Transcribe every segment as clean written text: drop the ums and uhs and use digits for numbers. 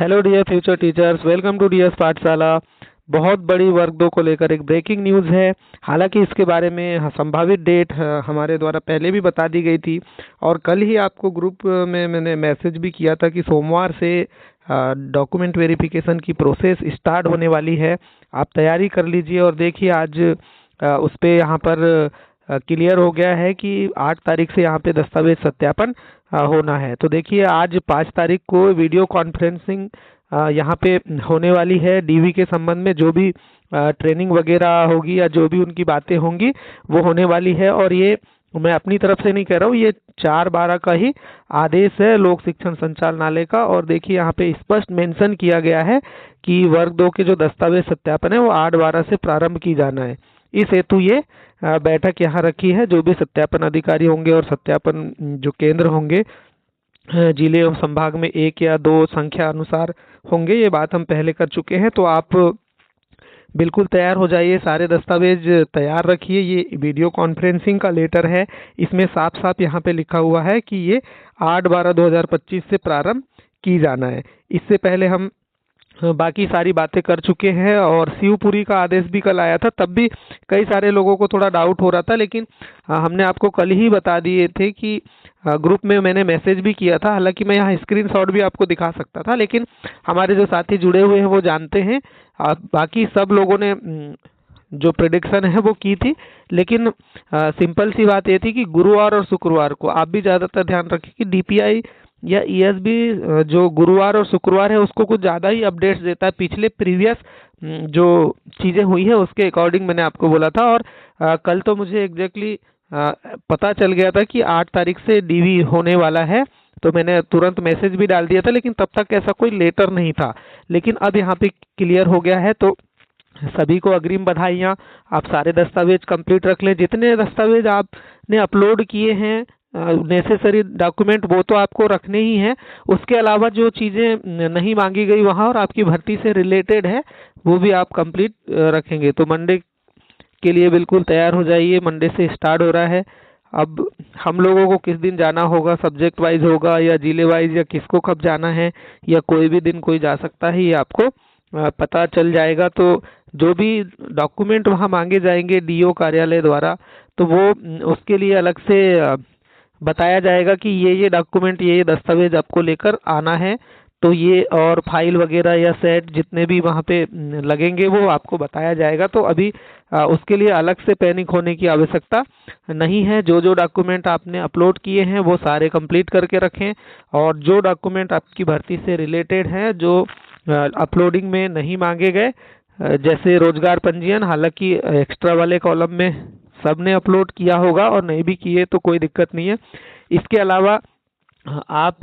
Hello dear future teachers, welcome to DS Pathshala. बहुत बड़ी वर्ग 2 को लेकर एक ब्रेकिंग न्यूज़ है। हालांकि इसके बारे में संभावित डेट हमारे द्वारा पहले भी बता दी गई थी और कल ही आपको ग्रुप में मैंने मैसेज भी किया था कि सोमवार से डॉक्यूमेंट वेरिफिकेशन की प्रोसेस स्टार्ट होने वाली है। आप तैयारी कर लीजिए और देखिए आज उस पे यहाँ पर क्लियर हो गया है कि 8 तारीख से यहाँ पे दस्तावेज सत्यापन होना है। तो देखिए आज 5 तारीख को वीडियो कॉन्फ्रेंसिंग यहाँ पे होने वाली है। डीवी के संबंध में जो भी ट्रेनिंग वगैरह होगी या जो भी उनकी बातें होंगी वो होने वाली है। और ये मैं अपनी तरफ से नहीं कह रहा हूँ, ये 4/12 का ही आदेश है लोक शिक्षण संचालनालय का। और देखिए यहाँ पे स्पष्ट मेंशन किया गया है कि वर्ग 2 के जो दस्तावेज सत्यापन है वो 8/12 से प्रारंभ की जाना है। इस हेतु ये बैठक यहाँ रखी है। जो भी सत्यापन अधिकारी होंगे और सत्यापन जो केंद्र होंगे जिले एवं संभाग में 1 या 2 संख्या अनुसार होंगे, ये बात हम पहले कर चुके हैं। तो आप बिल्कुल तैयार हो जाइए, सारे दस्तावेज तैयार रखिए। ये वीडियो कॉन्फ्रेंसिंग का लेटर है, इसमें साफ साफ यहाँ पे लिखा हुआ है कि ये 8/12/2025 से प्रारंभ की जाना है। इससे पहले हम बाकी सारी बातें कर चुके हैं और शिवपुरी का आदेश भी कल आया था, तब भी कई सारे लोगों को थोड़ा डाउट हो रहा था, लेकिन हमने आपको कल ही बता दिए थे कि ग्रुप में मैंने मैसेज भी किया था। हालांकि मैं यहाँ स्क्रीनशॉट भी आपको दिखा सकता था, लेकिन हमारे जो साथी जुड़े हुए हैं वो जानते हैं। बाकी सब लोगों ने जो प्रेडिक्शन है वो की थी, लेकिन सिंपल सी बात ये थी कि गुरुवार और शुक्रवार को आप भी ज़्यादातर ध्यान रखें कि डीपीआई या ईएसबी जो गुरुवार और शुक्रवार है उसको कुछ ज़्यादा ही अपडेट्स देता है। पिछले प्रीवियस जो चीज़ें हुई है उसके अकॉर्डिंग मैंने आपको बोला था। और कल तो मुझे एग्जैक्टली पता चल गया था कि 8 तारीख से डीवी होने वाला है, तो मैंने तुरंत मैसेज भी डाल दिया था, लेकिन तब तक ऐसा कोई लेटर नहीं था। लेकिन अब यहाँ पे क्लियर हो गया है, तो सभी को अग्रिम बधाइयाँ। आप सारे दस्तावेज कंप्लीट रख लें, जितने दस्तावेज आपने अपलोड किए हैं नेसेसरी डॉक्यूमेंट वो तो आपको रखने ही हैं। उसके अलावा जो चीज़ें नहीं मांगी गई वहाँ और आपकी भर्ती से रिलेटेड है वो भी आप कंप्लीट रखेंगे। तो मंडे के लिए बिल्कुल तैयार हो जाइए, मंडे से स्टार्ट हो रहा है। अब हम लोगों को किस दिन जाना होगा, सब्जेक्ट वाइज होगा या जिले वाइज, या किसको कब जाना है, या कोई भी दिन कोई जा सकता है, ये आपको पता चल जाएगा। तो जो भी डॉक्यूमेंट वहाँ मांगे जाएंगे डीओ कार्यालय द्वारा, तो वो उसके लिए अलग से बताया जाएगा कि ये डॉक्यूमेंट ये दस्तावेज आपको लेकर आना है। तो ये और फाइल वगैरह या सेट जितने भी वहाँ पे लगेंगे वो आपको बताया जाएगा। तो अभी उसके लिए अलग से पैनिक होने की आवश्यकता नहीं है। जो जो डॉक्यूमेंट आपने अपलोड किए हैं वो सारे कंप्लीट करके रखें, और जो डॉक्यूमेंट आपकी भर्ती से रिलेटेड हैं जो अपलोडिंग में नहीं मांगे गए, जैसे रोजगार पंजीयन, हालांकि एक्स्ट्रा वाले कॉलम में सबने अपलोड किया होगा, और नहीं भी किए तो कोई दिक्कत नहीं है। इसके अलावा आप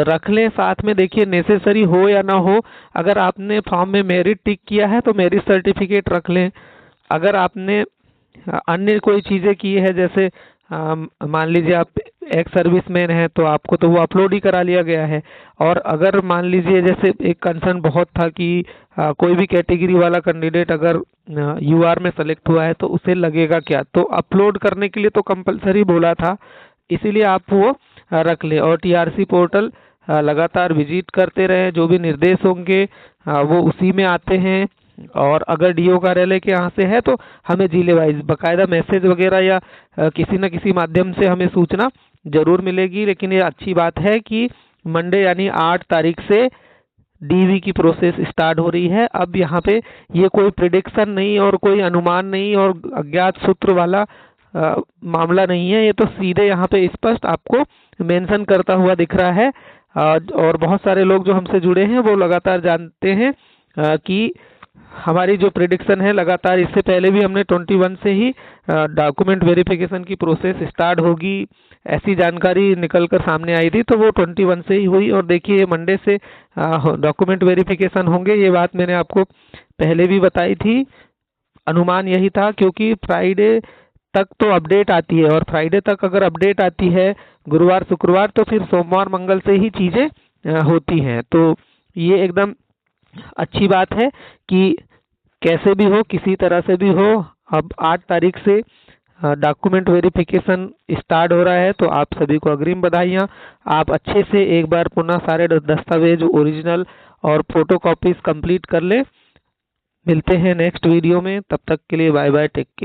रख लें साथ में। देखिए नेसेसरी हो या ना हो, अगर आपने फॉर्म में मेरिट टिक किया है तो मेरिट सर्टिफिकेट रख लें। अगर आपने अन्य कोई चीज़ें की है, जैसे मान लीजिए आप एक्स सर्विसमैन हैं तो आपको तो वो अपलोड ही करा लिया गया है। और अगर मान लीजिए जैसे एक कंसर्न बहुत था कि कोई भी कैटेगरी वाला कैंडिडेट अगर यूआर में सेलेक्ट हुआ है तो उसे लगेगा क्या, तो अपलोड करने के लिए तो कंपलसरी बोला था, इसीलिए आप वो रख लें। और टीआरसी पोर्टल लगातार विजिट करते रहे, जो भी निर्देश होंगे वो उसी में आते हैं। और अगर डीओ कार्यालय के यहाँ से है तो हमें जिले वाइज बाकायदा मैसेज वगैरह या किसी न किसी माध्यम से हमें सूचना जरूर मिलेगी। लेकिन ये अच्छी बात है कि मंडे यानी 8 तारीख से डीवी की प्रोसेस स्टार्ट हो रही है। अब यहाँ पे ये कोई प्रिडिक्शन नहीं और कोई अनुमान नहीं और अज्ञात सूत्र वाला मामला नहीं है। ये तो सीधे यहाँ पे स्पष्ट आपको मेंशन करता हुआ दिख रहा है। और बहुत सारे लोग जो हमसे जुड़े हैं वो लगातार जानते हैं कि हमारी जो प्रिडिक्शन है लगातार, इससे पहले भी हमने 21 से ही डॉक्यूमेंट वेरिफिकेशन की प्रोसेस स्टार्ट होगी ऐसी जानकारी निकल कर सामने आई थी, तो वो 21 से ही हुई। और देखिए मंडे से डॉक्यूमेंट वेरिफिकेशन होंगे, ये बात मैंने आपको पहले भी बताई थी। अनुमान यही था, क्योंकि फ्राइडे तक तो अपडेट आती है, और फ्राइडे तक अगर अपडेट आती है गुरुवार शुक्रवार, तो फिर सोमवार मंगल से ही चीज़ें होती हैं। तो ये एकदम अच्छी बात है कि कैसे भी हो, किसी तरह से भी हो, अब 8 तारीख से डॉक्यूमेंट वेरिफिकेशन स्टार्ट हो रहा है, तो आप सभी को अग्रिम बधाइयाँ। आप अच्छे से एक बार पुनः सारे दस्तावेज ओरिजिनल और फोटोकॉपीज कंप्लीट कर लें। मिलते हैं नेक्स्ट वीडियो में, तब तक के लिए बाय बाय, टेक केयर।